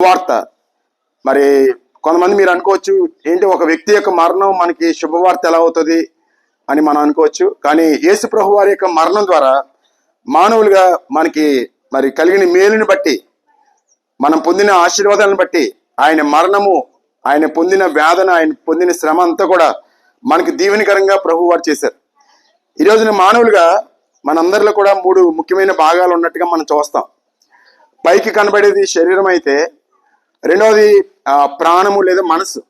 వార్త. మరి కొంతమంది మీరు అనుకోవచ్చు, ఏంటి ఒక వ్యక్తి యొక్క మరణం మనకి శుభవార్త ఎలా అవుతుంది అని మనం అనుకోవచ్చు. కానీ యేసు ప్రభు వారి యొక్క మరణం ద్వారా మానవులుగా మనకి మరి కలిగిన మేలుని బట్టి, మనం పొందిన ఆశీర్వాదాలను బట్టి, ఆయన మరణము, ఆయన పొందిన వేదన, ఆయన పొందిన శ్రమ అంతా కూడా మనకి దీవెనకరంగా ప్రభు వారు చేశారు. ఈ రోజున మానవులుగా మనందరిలో కూడా 3 ముఖ్యమైన భాగాలు ఉన్నట్టుగా మనం చూస్తాం. పైకి కనబడేది శరీరం అయితే, రెండవది ప్రాణము లేదా మనసు,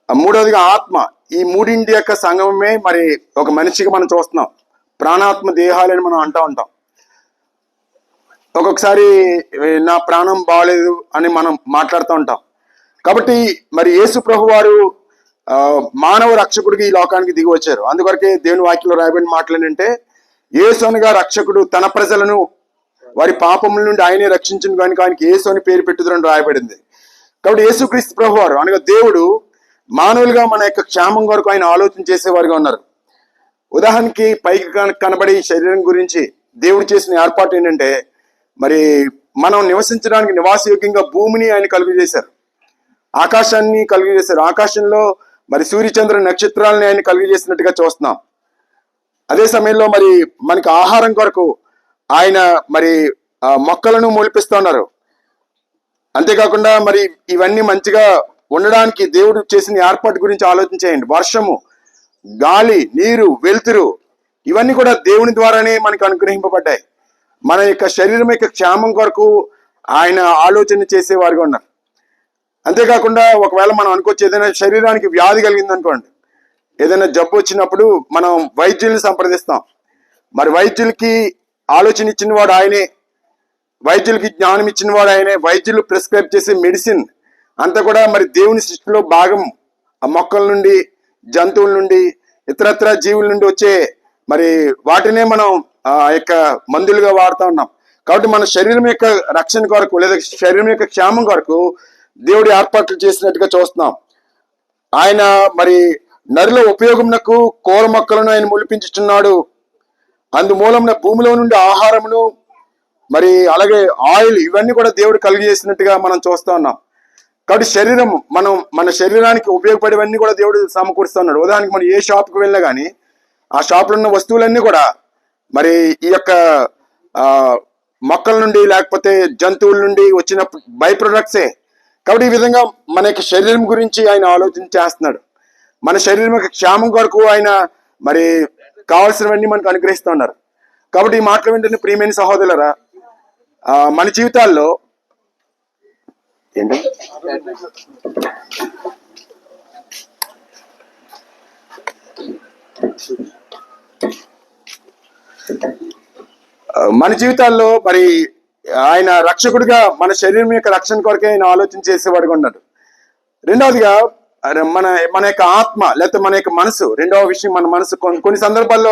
మూడవదిగా ఆత్మ. ఈ మూడింటి యొక్క సంగమమే మరి ఒక మనిషికి మనం చూస్తున్నాం. ప్రాణాత్మ దేహాలని మనం అంటూ ఉంటాం. ఒక్కొక్కసారి నా ప్రాణం బాగలేదు అని మనం మాట్లాడుతూ ఉంటాం. కాబట్టి మరి యేసు ప్రభు వారు మానవ రక్షకుడికి ఈ లోకానికి దిగి వచ్చారు. అందుకొరకే దేవుని వాక్యంలో రాయబడిన మాటలు ఏంటంటే, యేసు అనగా రక్షకుడు తన ప్రజలను వారి పాపముల నుండి ఆయనే రక్షించిన కనుక ఆయనకి యేసు అని పేరు పెట్టుదని రాయబడింది. కాబట్టి యేసుక్రీస్తు ప్రభు వారు అనగా దేవుడు మానవులుగా మన యొక్క క్షేమం కొరకు ఆయన ఆలోచన చేసేవారుగా ఉన్నారు. ఉదాహరణకి పైకి కనబడే ఈ శరీరం గురించి దేవుడు చేసిన ఏర్పాటు ఏంటంటే, మరి మనం నివసించడానికి నివాసయోగ్యంగా భూమిని ఆయన కలుగజేశారు, ఆకాశాన్ని కలుగజేశారు. ఆకాశంలో మరి సూర్యచంద్ర నక్షత్రాలని ఆయన కలుగజేసినట్టుగా చూస్తున్నాం. అదే సమయంలో మరి మనకి ఆహారం కొరకు ఆయన మరి మొక్కలను మొలిపిస్తున్నారు. అంతేకాకుండా మరి ఇవన్నీ మంచిగా ఉండడానికి దేవుడు చేసిన ఏర్పాటు గురించి ఆలోచించేయండి. వర్షము, గాలి, నీరు, వెలుతురు ఇవన్నీ కూడా దేవుని ద్వారానే మనకు అనుగ్రహింపబడ్డాయి. మన యొక్క శరీరం యొక్క క్షేమం కొరకు ఆయన ఆలోచన చేసేవారుగా ఉన్నారు. అంతేకాకుండా ఒకవేళ మనం అనుకోవచ్చు, ఏదైనా శరీరానికి వ్యాధి కలిగింది అనుకోండి, ఏదైనా జబ్బు వచ్చినప్పుడు మనం వైద్యుల్ని సంప్రదిస్తాం. మరి వైద్యులకి ఆలోచన ఇచ్చిన వాడు ఆయనే, వైద్యులకి జ్ఞానం ఇచ్చిన వాడు ఆయనే. వైద్యులు ప్రిస్క్రైబ్ చేసే మెడిసిన్ అంతా కూడా మరి దేవుని సృష్టిలో భాగం. ఆ మొక్కల నుండి, జంతువుల నుండి, ఇతరత్ర జీవుల నుండి వచ్చే మరి వాటినే మనం ఆ యొక్క మందులుగా వాడుతూ ఉన్నాం. కాబట్టి మన శరీరం యొక్క రక్షణ కొరకు లేదా శరీరం యొక్క క్షేమం కొరకు దేవుడి ఏర్పాట్లు చేసినట్టుగా చూస్తున్నాం. ఆయన మరి నరుల ఉపయోగమునకు కూర మొక్కలను ఆయన మొలిపించుచున్నాడు. అందుమూలమున భూమిలో నుండి ఆహారమును మరి అలాగే ఆయిల్ ఇవన్నీ కూడా దేవుడు కలిగజేసినట్టుగా మనం చూస్తూ ఉన్నాం. కాబట్టి శరీరం, మన శరీరానికి ఉపయోగపడేవన్నీ కూడా దేవుడు సమకూరుస్తున్నాడు. ఉదాహరణకి మనం ఏ షాప్కి వెళ్ళినా కానీ ఆ షాప్లో ఉన్న వస్తువులన్నీ కూడా మరి ఈ యొక్క మొక్కల నుండి లేకపోతే జంతువుల నుండి వచ్చిన బై ప్రొడక్ట్సే. కాబట్టి ఈ విధంగా మన యొక్క శరీరం గురించి ఆయన ఆలోచన చేస్తున్నాడు. మన శరీరం యొక్క క్షేమం కొరకు ఆయన మరి కావాల్సినవన్నీ మనకు అనుగ్రహిస్తున్నారు. కాబట్టి ఈ మాటలు వింటున్న ప్రియమైన సహోదరులారా, మన జీవితాల్లో ఏంటి మరి ఆయన రక్షకుడిగా మన శరీరం యొక్క రక్షణ కొరకే ఆయన ఆలోచన చేసేవాడుగా ఉన్నాడు. రెండవదిగా మన యొక్క ఆత్మ లేకపోతే మన యొక్క మనసు. రెండవ విషయం, మన మనసు కొన్ని సందర్భాల్లో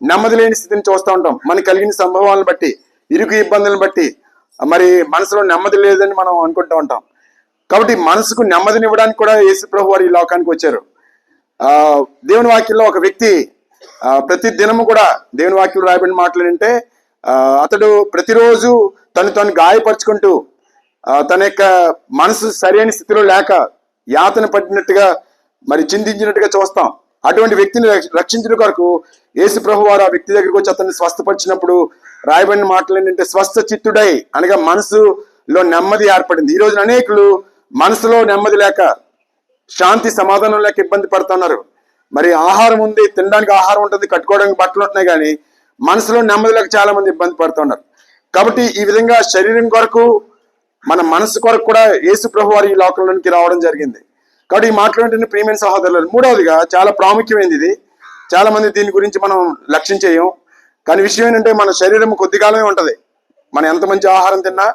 నెమ్మది లేని స్థితిని చూస్తూ ఉంటాం. మనకు కలిగిన సంభవాలను బట్టి, ఇరుకు ఇబ్బందులను బట్టి మరి మనసులో నెమ్మది లేదని మనం అనుకుంటూ ఉంటాం. కాబట్టి మనసుకు నెమ్మదినివ్వడానికి కూడా యేసు ప్రభు వారు ఈ లోకానికి వచ్చారు. దేవుని వాక్యంలో ఒక వ్యక్తి ప్రతి దినము కూడా దేవుని వాక్యంలో రాయబడిన మాటలు ఏంటంటే, అతడు ప్రతిరోజు తను గాయపరుచుకుంటూ తన యొక్క మనసు సరైన స్థితిలో లేక యాతన పడినట్టుగా మరి చింతించినట్టుగా చూస్తాం. అటువంటి వ్యక్తిని రక్షించిన కొరకు యేసు ప్రభు వారు ఆ వ్యక్తి దగ్గరికి వచ్చి అతన్ని స్వస్థపరిచినప్పుడు రాయబడిన మాటలు ఏంటంటే, స్వస్థ చిత్తుడై అనగా మనసులో నెమ్మది ఏర్పడింది. ఈ రోజున అనేకులు మనసులో నెమ్మది లేక, శాంతి సమాధానం లేక ఇబ్బంది పడుతున్నారు. మరి ఆహారం ఉంది, తినడానికి ఆహారం ఉంటుంది, కట్టుకోవడానికి బట్టలు ఉంటున్నాయి, కానీ మనసులో నెమ్మది లేక చాలా మంది ఇబ్బంది పడుతున్నారు. కాబట్టి ఈ విధంగా శరీరం కొరకు, మన మనసు కొరకు కూడా యేసు ప్రభు వారు ఈ లోకంలోనికి రావడం జరిగింది. కాబట్టి ఈ మాట్లాడుతున్న ప్రియమైన సహోదరులు, మూడవదిగా చాలా ప్రాముఖ్యమైనది ఇది. చాలా మంది దీని గురించి మనం లక్ష్యం చేయం. కానీ విషయం ఏంటంటే, మన శరీరం కొద్ది కాలమే ఉంటుంది. మనం ఎంత మంచి ఆహారం తిన్నా,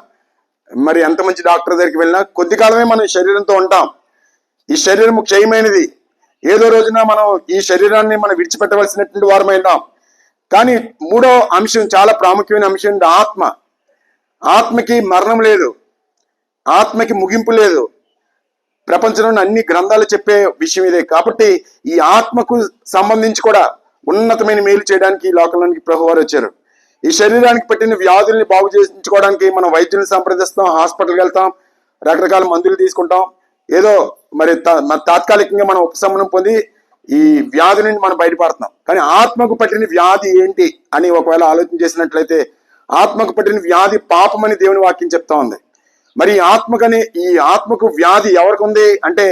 మరి ఎంత మంచి డాక్టర్ దగ్గరికి వెళ్ళినా కొద్ది కాలమే మనం శరీరంతో ఉంటాం. ఈ శరీరం క్షయమైనది. ఏదో రోజున మనం ఈ శరీరాన్ని మనం విడిచిపెట్టవలసినటువంటి వారమైనాం. కానీ మూడో అంశం, చాలా ప్రాముఖ్యమైన అంశం, ఆత్మ. ఆత్మకి మరణం లేదు, ఆత్మకి ముగింపు లేదు. ప్రపంచంలోని అన్ని గ్రంథాలు చెప్పే విషయం ఇదే. కాబట్టి ఈ ఆత్మకు సంబంధించి కూడా ఉన్నతమైన మేలు చేయడానికి ఈ లోకంలోనికి ప్రభు వారు వచ్చారు. ఈ శరీరానికి పట్టిన వ్యాధుల్ని బాగు చేయించుకోవడానికి మనం వైద్యుల్ని సంప్రదిస్తాం, హాస్పిటల్కి వెళ్తాం, రకరకాల మందులు తీసుకుంటాం, ఏదో మరి తాత్కాలికంగా మనం ఉపశమనం పొంది ఈ వ్యాధి నుండి మనం బయటపడుతున్నాం. కానీ ఆత్మకు పట్టిన వ్యాధి ఏంటి అని ఒకవేళ ఆలోచన చేసినట్లయితే, ఆత్మకు పట్టిన వ్యాధి పాపం అని దేవుని వాక్యం చెప్తా ఉంది. మరి ఈ ఆత్మకు వ్యాధి ఎవరికి ఉంది అంటే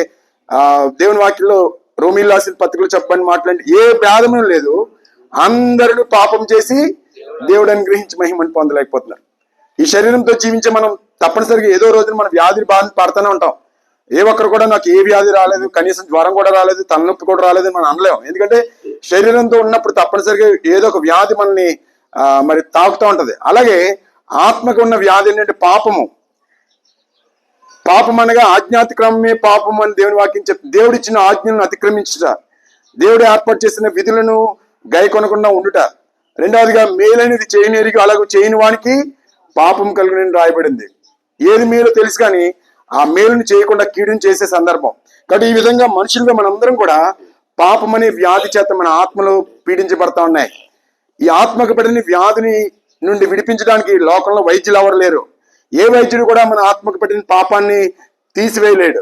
దేవుని వాక్యంలో రోమీయులకు రాసిన పత్రికలు చెప్పని మాట్లాడి ఏ భేదము లేదు, అందరూ పాపం చేసి దేవుడు అనుగ్రహించి మహిమని పొందలేకపోతున్నారు. ఈ శరీరంతో జీవించే మనం తప్పనిసరిగా ఏదో రోజున మన వ్యాధి బాధ పడుతూనే ఉంటాం. ఏ ఒక్కరు కూడా నాకు ఏ వ్యాధి రాలేదు, కనీసం జ్వరం కూడా రాలేదు, తలనొప్పి కూడా రాలేదు మనం అనలేము. ఎందుకంటే శరీరంతో ఉన్నప్పుడు తప్పనిసరిగా ఏదో ఒక వ్యాధి మనల్ని మరి తాకుతూ ఉంటది. అలాగే ఆత్మకు ఉన్న వ్యాధి ఏంటంటే పాపము. పాపం అనగా ఆజ్ఞాతిక్రమమే పాపం అని దేవుని వాక్యం చెప్తుంది. దేవుడు ఇచ్చిన ఆజ్ఞలను అతిక్రమించుట, దేవుడు ఏర్పాటు చేసిన విధులను గైకొనకుండా ఉండుట, రెండవదిగా మేలైనది చేయనేరికి అలాగూ చేయని వానికి పాపం కలుగునని రాయబడింది. ఏది మేలు తెలుసు కానీ ఆ మేలును చేయకుండా కీడును చేసే సందర్భం. కాబట్టి ఈ విధంగా మనుషులుగా మనందరం కూడా పాపం అనే వ్యాధి చేత మన ఆత్మలు పీడించబడతా ఉన్నాయి. ఈ ఆత్మకు పడిన వ్యాధిని నుండి విడిపించడానికి లోకంలో వైద్యులు ఎవరు లేరు. ఏ వైద్యుడు కూడా మన ఆత్మకు పట్టిన పాపాన్ని తీసివేయలేడు.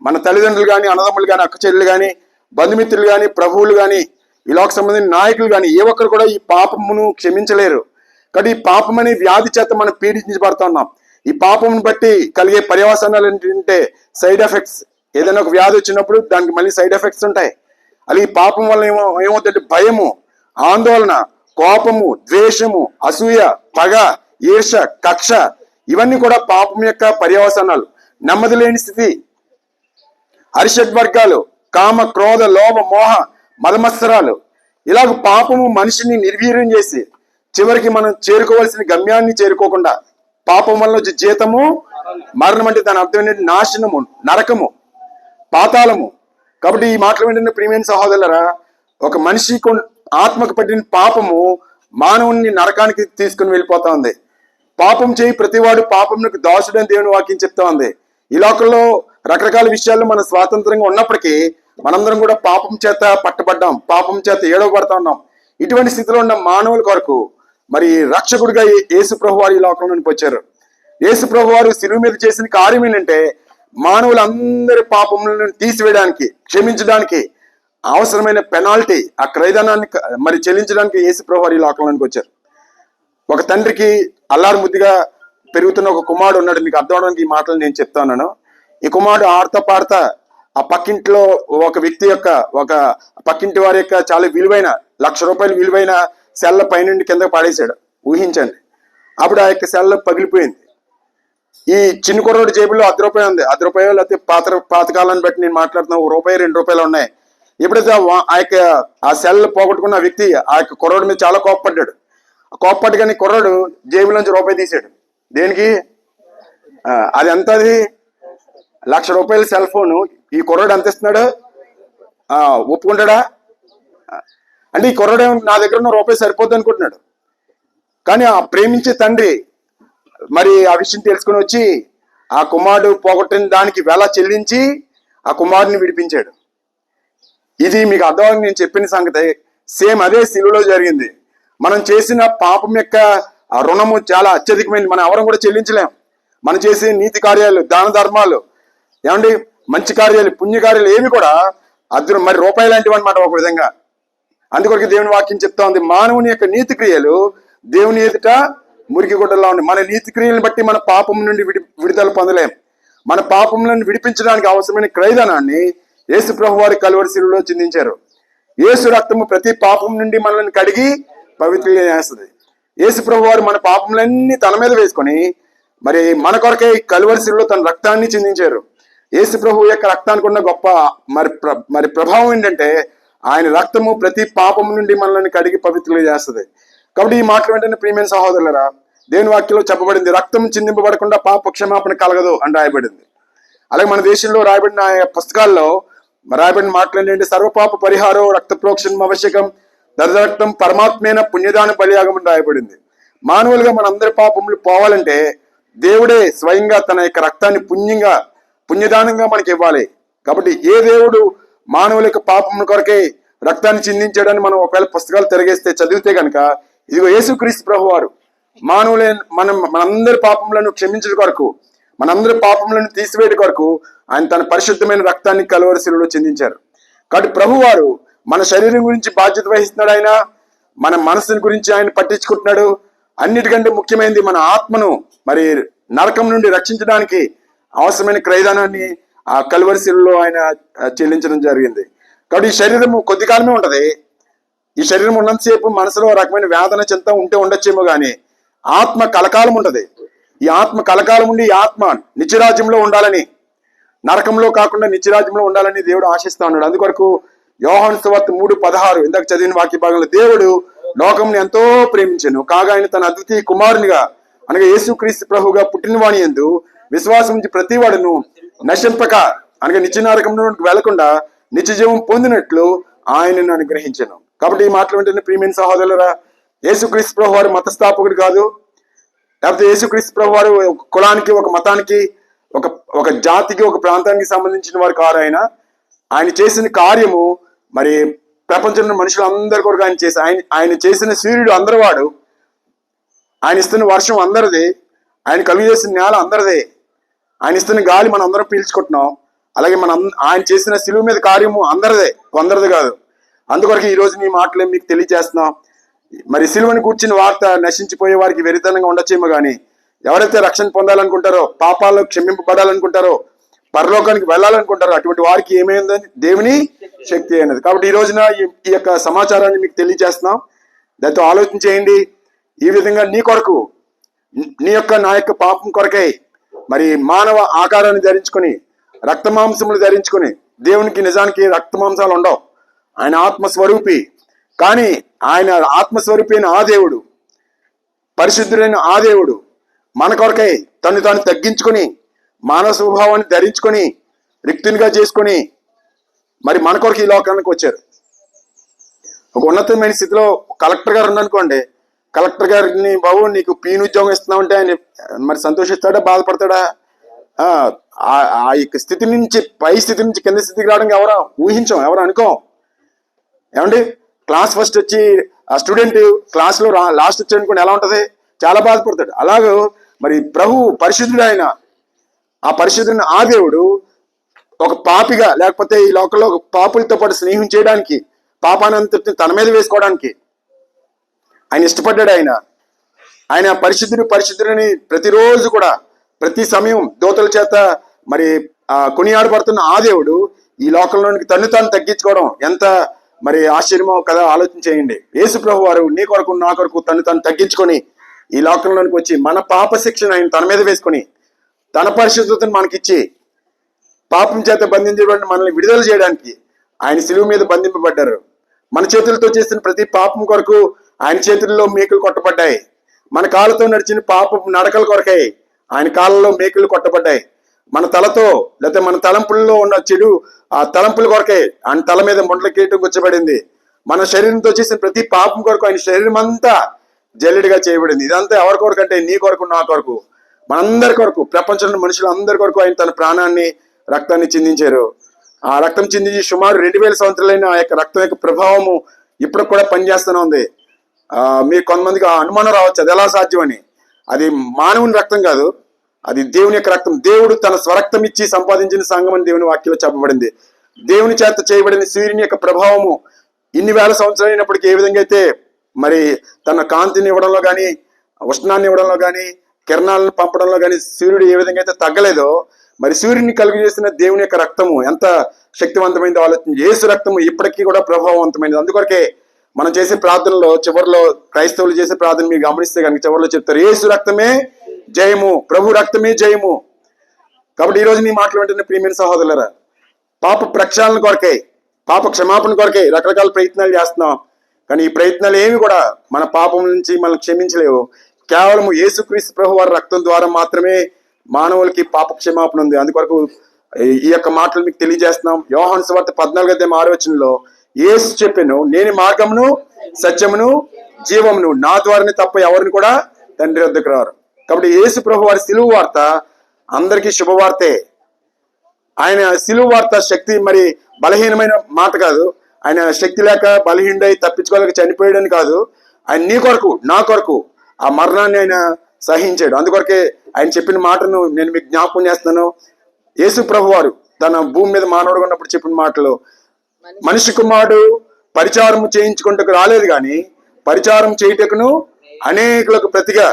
మన తల్లిదండ్రులు కానీ, అన్నదమ్ములు కానీ, అక్క చెల్లెలు కానీ, బంధుమిత్రులు కానీ, ప్రభువులు కానీ, ఈ లోక సంబంధించిన నాయకులు కానీ ఏ ఒక్కరు కూడా ఈ పాపమును క్షమించలేరు. కాబట్టి ఈ పాపం అనే వ్యాధి చేత మనం పీడించబడుతున్నాం. ఈ పాపం బట్టి కలిగే పర్యవసానాలు ఏంటంటే సైడ్ ఎఫెక్ట్స్. ఏదైనా ఒక వ్యాధి వచ్చినప్పుడు దానికి మళ్ళీ సైడ్ ఎఫెక్ట్స్ ఉంటాయి. అలాగే పాపం వల్ల ఏమవుతుందంటే భయము, ఆందోళన, కోపము, ద్వేషము, అసూయ, పగ, ఈర్ష, కక్ష, ఇవన్నీ కూడా పాపం యొక్క పర్యవసానాలు. నెమ్మది లేని స్థితి, అరిషడ్వర్గాలు, కామ, క్రోధ, లోభ, మోహ, మదమత్సరాలు, ఇలాగ పాపము మనిషిని నిర్వీర్యం చేసి చివరికి మనం చేరుకోవాల్సిన గమ్యాన్ని చేరుకోకుండా, పాపం వల్ల వచ్చే జీతము మరణం, అంటే దాని అర్థం ఏంటంటే నాశనము, నరకము, పాతాళము. కాబట్టి ఈ మాటలు ఏంటంటే ప్రియమైన సహోదరులారా, ఒక మనిషి ఆత్మకు పట్టిన పాపము మానవుని నరకానికి తీసుకుని వెళ్ళిపోతా ఉంది. పాపం చేయి ప్రతివాడు పాపమునకు దాసుడని దేవుని వాక్యం చెప్తా ఉంది. ఈ లోకంలో రకరకాల విషయాల్లో మనం స్వాతంత్రంగా ఉన్నప్పటికీ మనందరం కూడా పాపం చేత పట్టబడ్డాం, పాపం చేత ఏడవబడతా ఉన్నాం. ఇటువంటి స్థితిలో ఉన్న మానవుల కొరకు మరి రక్షకుడిగా యేసు ప్రభు వారు ఈ లోకంలోనికి వచ్చారు. యేసు ప్రభు వారు శిలువ మీద చేసిన కార్యం ఏంటంటే మానవులందరి పాపములను తీసివేయడానికి, క్షమించడానికి అవసరమైన పెనాల్టీ, ఆ క్రైదనాన్ని మరి చెల్లించడానికి యేసు ప్రభు వారు ఈ లోకంలోనికి వచ్చారు. ఒక తండ్రికి అల్లారు ముద్దుగా పెరుగుతున్న ఒక కుమారుడు ఉన్నాడు. మీకు అర్థం అవడానికి ఈ మాటలు నేను చెప్తాను. ఈ కుమారుడు ఆడతా పాడతా ఆ పక్కింట్లో ఒక వ్యక్తి యొక్క, ఒక పక్కింటి వారి యొక్క చాలా విలువైన ₹1,00,000 విలువైన సెల్ల పైనుండి కింద పడేశాడు. ఊహించండి. అప్పుడు ఆ యొక్క సెల్ల పగిలిపోయింది. ఈ చిన్న కుర్రోడు జేబులో ₹10 ఉంది. ₹10 లేకపోతే పాతకాలాన్ని బట్టి నేను మాట్లాడుతున్నా, ₹1, ₹2 ఉన్నాయి. ఎప్పుడైతే ఆ సెల్ పోగొట్టుకున్న వ్యక్తి ఆ యొక్క కుర్రోడు మీద చాలా కోప్పడ్డాడు. కోప్పట్టు కానీ కుర్రాడు జేబులోంచి ₹1 తీసాడు. దేనికి? అది ఎంత? అది ₹1,00,000 సెల్ ఫోను. ఈ కుర్రాడు ఎంత ఇస్తున్నాడు? ఒప్పుకుంటాడా? అంటే ఈ కుర్రాడు నా దగ్గర ఉన్న ₹1 సరిపోద్ది అనుకుంటున్నాడు. కానీ ఆ ప్రేమించే తండ్రి మరి ఆ విషయం తెలుసుకుని వచ్చి ఆ కుమారుడు పోగొట్టిన దానికి వెల చెల్లించి ఆ కుమారుడిని విడిపించాడు. ఇది మీకు అర్థం నేను చెప్పిన సంగతి. సేమ్ అదే శిలువలో జరిగింది. మనం చేసిన పాపం యొక్క రుణము చాలా అత్యధికమైనది. మనం ఎవరం కూడా చెల్లించలేం. మనం చేసే నీతి కార్యాలు, దాన ధర్మాలు, ఏమండి మంచి కార్యాలు, పుణ్యకార్యాలు ఏవి కూడా మరి రూపాయి లాంటివి అనమాట ఒక విధంగా. అందుకొరకు దేవుని వాక్యం చెప్తా ఉంది, మానవుని యొక్క నీతి క్రియలు దేవుని ఎదుట మురికి గుడ్డల్లో ఉంది. మన నీతి క్రియలను బట్టి మన పాపం నుండి విడుదల పొందలేం. మన పాపములను విడిపించడానికి అవసరమైన క్రైదనాన్ని యేసు ప్రభు వారి కలువరి శిలువలో చిందించారు. యేసు రక్తము ప్రతి పాపం నుండి మనల్ని కడిగి పవిత్రంగా చేస్తుంది. యేసు ప్రభు వారు మన పాపములన్నీ తన మీద వేసుకొని మరి మన కొరకే కలువరి శిలువలో తన రక్తాన్ని చిందించారు. యేసు ప్రభు యొక్క రక్తానికి ఉన్న గొప్ప మరి ప్రభావం ఏంటంటే ఆయన రక్తము ప్రతి పాపం నుండి మనల్ని కడిగి పవిత్రంగా చేస్తుంది. కాబట్టి ఈ మాటలు వెంటనే ప్రియమైన సహోదరులరా, దేవుని వాక్యంలో చెప్పబడింది, రక్తం చిందింపబడకుండా పాప క్షమాపణ కలగదు అని రాయబడింది. అలాగే మన దేశంలో రాయబడిన పుస్తకాల్లో రాయబడిన మాటలు ఏంటంటే సర్వపాప పరిహారం, రక్త ప్రోక్షణం ఆవశ్యకం, దర్శరక్తం పరమాత్మైన పుణ్యదాన బలియాగం అని రాయబడింది. మానవులుగా మనందరి పాపములు పోవాలంటే దేవుడే స్వయంగా తన యొక్క రక్తాన్ని పుణ్యదానంగా మనకి ఇవ్వాలి. కాబట్టి ఏ దేవుడు మానవుల యొక్క పాపముల కొరకే రక్తాన్ని చిందించాడని మనం ఒకవేళ పుస్తకాలు తిరగేస్తే చదివితే కనుక, ఇదిగో యేసుక్రీస్తు ప్రభు వారు మనందరి పాపములను క్షమించడం కొరకు, మనందరి పాపములను తీసివేయడం కొరకు ఆయన తన పరిశుద్ధమైన రక్తాన్ని కలువరి శిలువలో చిందించారు. కాబట్టి ప్రభు వారు మన శరీరం గురించి బాధ్యత వహిస్తున్నాడు. ఆయన మన మనసుని గురించి ఆయన పట్టించుకుంటున్నాడు. అన్నిటికంటే ముఖ్యమైనది మన ఆత్మను మరి నరకం నుండి రక్షించడానికి అవసరమైన క్రయదానాన్ని ఆ కలువరి శిలువలో ఆయన చెల్లించడం జరిగింది. కాబట్టి ఈ శరీరము కొద్ది కాలమే ఉంటది. ఈ శరీరం ఉన్నంతసేపు మనసులో రకమైన వేదన చింత ఉంటే ఉండొచ్చేమో కానీ ఆత్మ కలకాలం ఉంటది. ఈ ఆత్మ కలకాలం ఉండి ఈ ఆత్మ నిత్యరాజ్యంలో ఉండాలని, నరకంలో కాకుండా నిత్యరాజ్యంలో ఉండాలని దేవుడు ఆశిస్తా ఉన్నాడు. అందుకొరకు యోహాను సువార్త 3:16 ఇందాక చదివిన వాక్య భాగంలో దేవుడు లోకంని ఎంతో ప్రేమించెను కాగా ఆయన తన అద్వితీయ కుమారునిగా అనగా యేసుక్రీస్తు ప్రభువుగా పుట్టిన వాని యందు విశ్వాసం నుంచి ప్రతి వాడును నశింపక అనగా నిత్య నరకంలో వెళ్లకుండా నిత్య జీవం పొందినట్లు ఆయనను అనుగ్రహించను. కాబట్టి ఈ మాటలు వెంటనే ప్రియమైన సహోదరులరా, యేసుక్రీస్తు ప్రభు వారు మతస్థాపకుడు కాదు, లేకపోతే యేసుక్రీస్తు ప్రభు వారు ఒక కులానికి, ఒక మతానికి, ఒక జాతికి, ఒక ప్రాంతానికి సంబంధించిన వారు కారు. ఆయన చేసిన కార్యము మరి ప్రపంచంలో మనుషులందరి కొరకు ఆయన చేసిన సూర్యుడు అందరివాడు, ఆయన ఇస్తున్న వర్షం అందరిది, ఆయన కలుగు చేసిన నేల అందరిదే, ఆయన ఇస్తున్న గాలి మనం అందరం పీల్చుకుంటున్నాం. అలాగే ఆయన చేసిన శిలువ మీద కార్యము అందరిదే, కొందరిది కాదు. అందుకొరకు ఈ రోజు మీ మాటలే మీకు తెలియజేస్తున్నాం. మరి సిలువని కూర్చుని వార్త నశించిపోయే వారికి వెరితనంగా ఉండొచ్చేమో కానీ ఎవరైతే రక్షణ పొందాలనుకుంటారో, పాపాల్లో క్షమింపబడాలనుకుంటారో, పరలోకానికి వెళ్ళాలనుకుంటారో అటువంటి వారికి ఏమైందని దేవుని శక్తి అయినది. కాబట్టి ఈ రోజున ఈ యొక్క సమాచారాన్ని మీకు తెలియజేస్తున్నాం. దాంతో ఆలోచన చేయండి. ఈ విధంగా నీ కొరకు, నీ యొక్క నా యొక్క పాపం కొరకై మరి మానవ ఆకారాన్ని ధరించుకొని, రక్తమాంసములు ధరించుకొని, దేవునికి నిజానికి రక్తమాంసాలు ఉండవు, ఆయన ఆత్మస్వరూపి. కానీ ఆయన ఆత్మస్వరూపి అయిన ఆ దేవుడు, పరిశుద్ధుడైన ఆ దేవుడు మన కొరకై తను తాను తగ్గించుకొని మానవ స్వభావాన్ని ధరించుకొని రిక్తునిగా చేసుకొని మరి మన కొరకు ఈ లోకానికి వచ్చారు. ఒక ఉన్నతమైన స్థితిలో కలెక్టర్ గారు ఉన్నారనుకోండి, కలెక్టర్ గారిని బాబు నీకు పీన్ ఉద్యోగం ఇస్తున్నామంటే ఆయన మరి సంతోషిస్తాడా, బాధపడతాడా? ఆ యొక్క స్థితి నుంచి, పై స్థితి నుంచి కింద స్థితికి రావడానికి ఊహించాం, ఎవరు అనుకోం. ఏమండి, క్లాస్ ఫస్ట్ వచ్చి ఆ స్టూడెంట్ క్లాస్లో లాస్ట్ వచ్చి అనుకోండి ఎలా ఉంటుంది? చాలా బాధపడతాడు. అలాగే మరి ప్రభు పరిశుద్ధుడు, ఆయన ఆ పరిశుద్ధుడైన ఆ దేవుడు ఒక పాపిగా, లేకపోతే ఈ లోకంలో పాపులతో పాటు స్నేహం చేయడానికి, పాపానంతటిని తన మీద వేసుకోవడానికి ఆయన ఇష్టపడ్డాడు. ఆయన పరిశుద్ధుడని ప్రతిరోజు కూడా, ప్రతి సమయం దూతల చేత మరి కొనియాడబడుతున్న ఆ దేవుడు ఈ లోకంలోనికి తను తాను తగ్గించుకోవడం ఎంత మరి ఆశ్చర్యమో కదా. ఆలోచన చేయండి. యేసు ప్రభు వారు నీ కొరకు నా కొరకు తను తాను తగ్గించుకొని ఈ లోకంలోనికి వచ్చి మన పాప శిక్షను ఆయన తన మీద వేసుకొని తన పరిశుద్ధతను మనకిచ్చి పాపం చేత బంధించబడిన మనల్ని విడుదల చేయడానికి ఆయన శిలువ మీద బంధింపబడ్డారు. మన చేతులతో చేసిన ప్రతి పాపం కొరకు ఆయన చేతుల్లో మేకులు కొట్టబడ్డాయి. మన కాళ్ళతో నడిచిన పాపం నడకల కొరకై ఆయన కాళ్ళలో మేకులు కొట్టబడ్డాయి. మన తలతో లేకపోతే మన తలంపుల్లో ఉన్న చెడు ఆ తలంపుల కొరకే ఆయన తల మీద మొండల కిరీటం గుచ్చబడింది. మన శరీరంతో చేసిన ప్రతి పాపం కొరకు ఆయన శరీరం అంతా జల్లెడిగా చేయబడింది. ఇదంతా ఎవరి కొరకు అంటే నీ కొరకు, నా కొరకు, మనందరి కొరకు, ప్రపంచంలో మనుషులందరి కొరకు ఆయన తన ప్రాణాన్ని, రక్తాన్ని చిందించారు. ఆ రక్తం చిందించి సుమారు 2000 సంవత్సరాలైన ఆ యొక్క రక్తం యొక్క ప్రభావము ఇప్పుడు కూడా పనిచేస్తూనే ఉంది. మీరు కొంతమందికి అనుమానం రావచ్చు అది ఎలా సాధ్యమని. అది మానవుని రక్తం కాదు, అది దేవుని యొక్క రక్తం. దేవుడు తన స్వరక్తం ఇచ్చి సంపాదించిన సంఘం అని దేవుని వాక్యంలో చెప్పబడింది. దేవుని చేత చేయబడిన సూర్యుని యొక్క ప్రభావము ఇన్ని వేల సంవత్సరాలు అయినప్పటికీ ఏ విధంగా అయితే మరి తన కాంతిని ఇవ్వడంలో కానీ, ఉష్ణాన్ని ఇవ్వడంలో కానీ, కిరణాలను పంపడంలో కానీ సూర్యుడు ఏ విధంగా అయితే తగ్గలేదో, మరి సూర్యుని కలుగు చేసిన దేవుని యొక్క రక్తము ఎంత శక్తివంతమైనదో ఆలోచన. యేసు రక్తము ఇప్పటికీ కూడా ప్రభావవంతమైనది. అందుకొరకే మనం చేసే ప్రార్థనలో చివరిలో క్రైస్తవులు చేసే ప్రార్థన మీరు గమనిస్తే కనుక చివరిలో చెప్తారు, యేసు రక్తమే జయము, ప్రభు రక్తమే జయము. కాబట్టి ఈ రోజు నీ మాటలు వెంటనే ప్రియమైన సహోదరులరా, పాప ప్రక్షాళన కొరకై, పాప క్షమాపణ కొరకై రకరకాల ప్రయత్నాలు చేస్తున్నాం. కానీ ఈ ప్రయత్నాలు ఏమి కూడా మన పాపం నుంచి మనం క్షమించలేవు. కేవలం యేసుక్రీస్తు ప్రభు వారి రక్తం ద్వారా మాత్రమే మానవులకి పాప క్షమాపణ ఉంది. అందుకొరకు ఈ యొక్క మాటలు మీకు తెలియజేస్తున్నాం. యోహాను సువార్త 14:6 యేసు చెప్పాను, నేను మార్గమును, సత్యమును, జీవమును, నా ద్వారానే తప్ప ఎవరిని కూడా తండ్రి వద్దకు రారు. కాబట్టి యేసు ప్రభు వారి సిలువ వార్త అందరికీ శుభవార్తే. ఆయన సిలువ వార్త శక్తి మరి బలహీనమైన మాట కాదు. ఆయన శక్తి లేక బలహీనుడై తప్పించుకోలేక చనిపోయాడని కాదు. ఆయన నీ కొరకు, నా కొరకు ఆ మరణాన్ని ఆయన సహించాడు. అందుకొరకే ఆయన చెప్పిన మాటను నేను మీకు జ్ఞాపకం చేస్తున్నాను. యేసు ప్రభు వారు తన భూమి మీద మానవుడుగా ఉన్నప్పుడు చెప్పిన మాటలు, మనిషి కుమారుడు పరిచారం చేయించుకుంటకు రాలేదు కానీ పరిచారం చేయుటకును అనేకులకు ప్రతిగా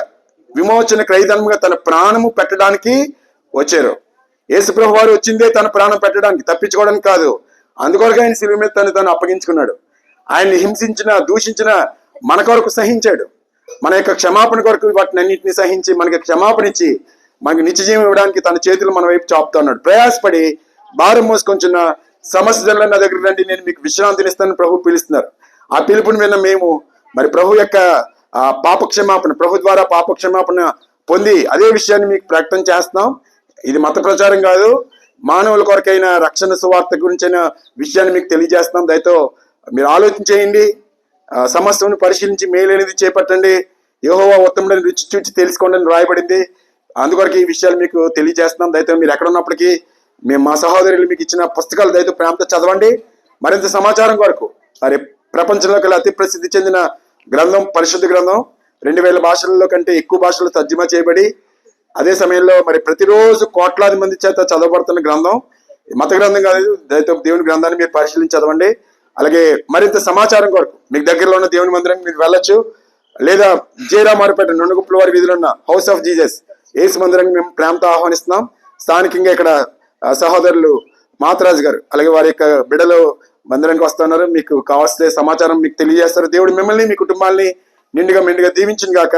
విమోచన క్రయధనముగా తన ప్రాణము పెట్టడానికి వచ్చారు. యేసు ప్రభు వారు వచ్చిందే తన ప్రాణం పెట్టడానికి, తప్పించుకోవడానికి కాదు. అందుకొరకు ఆయన శిలువ మీద తను అప్పగించుకున్నాడు. ఆయన్ని హింసించిన, దూషించిన మన కొరకు సహించాడు. మన యొక్క క్షమాపణ కొరకు వాటిని అన్నింటినీ సహించి మనకి క్షమాపణ ఇచ్చి మనకి నిత్యజీవం ఇవ్వడానికి తన చేతులు మన వైపు చాపుతా ఉన్నాడు. ప్రయాసపడి భారం మోసుకొంచున్న సమస్యలను నా దగ్గర రండి, నేను మీకు విశ్రాంతినిస్తానని ప్రభు పిలుస్తున్నారు. ఆ పిలుపుని విన్న మేము మరి ప్రభు యొక్క పాపక్షమాపణ, ప్రభు ద్వారా పాపక్షమాపణ పొంది అదే విషయాన్ని మీకు ప్రకటన చేస్తున్నాం. ఇది మత ప్రచారం కాదు, మానవుల కొరకైన రక్షణ సువార్త గురించిన విషయాన్ని మీకు తెలియజేస్తున్నాం. దయతో మీరు ఆలోచన చేయండి, సమస్యను పరిశీలించి మేలైనది చేపట్టండి, యెహోవా ఉత్తముడని రుచి చూచి తెలుసుకోండి అని రాయబడింది. అందుకొరకు ఈ విషయాలు మీకు తెలియజేస్తున్నాం. దయతో మీరు ఎక్కడ ఉన్నప్పటికీ మేము మా సహోదరులు మీకు ఇచ్చిన పుస్తకాలు దయతో ప్రేమతో చదవండి. మరింత సమాచారం కొరకు మరి ప్రపంచంలో కల్లా అతి ప్రసిద్ధి చెందిన గ్రంథం పరిశుద్ధ గ్రంథం 2000 భాషల్లో కంటే ఎక్కువ భాషల్లో తర్జుమా చేయబడి అదే సమయంలో మరి ప్రతిరోజు కోట్లాది మంది చేత చదవబడుతున్న గ్రంథం. మత గ్రంథం కాదు, దయతో దేవుని గ్రంథాన్ని మీరు పరిశీలించి చదవండి. అలాగే మరింత సమాచారం కొరకు మీకు దగ్గరలో ఉన్న దేవుని మందిరానికి మీరు వెళ్ళొచ్చు. లేదా జయరామారుపేట నుండగుప్పుల వారి వీధిలో ఉన్న హౌస్ ఆఫ్ జీసస్ యేసు మందిరాన్ని మేము ప్రేమతో ఆహ్వానిస్తున్నాం. స్థానికంగా ఇక్కడ సహోదరులు మాతరాజు గారు అలాగే వారి యొక్క బిడ్డలు మందిరానికి వస్తున్నారు. మీకు కావాల్సిన సమాచారం మీకు తెలియజేస్తారు. దేవుడు మిమ్మల్ని మీ కుటుంబాన్ని నిండుగా మెండుగా దీవించును గాక.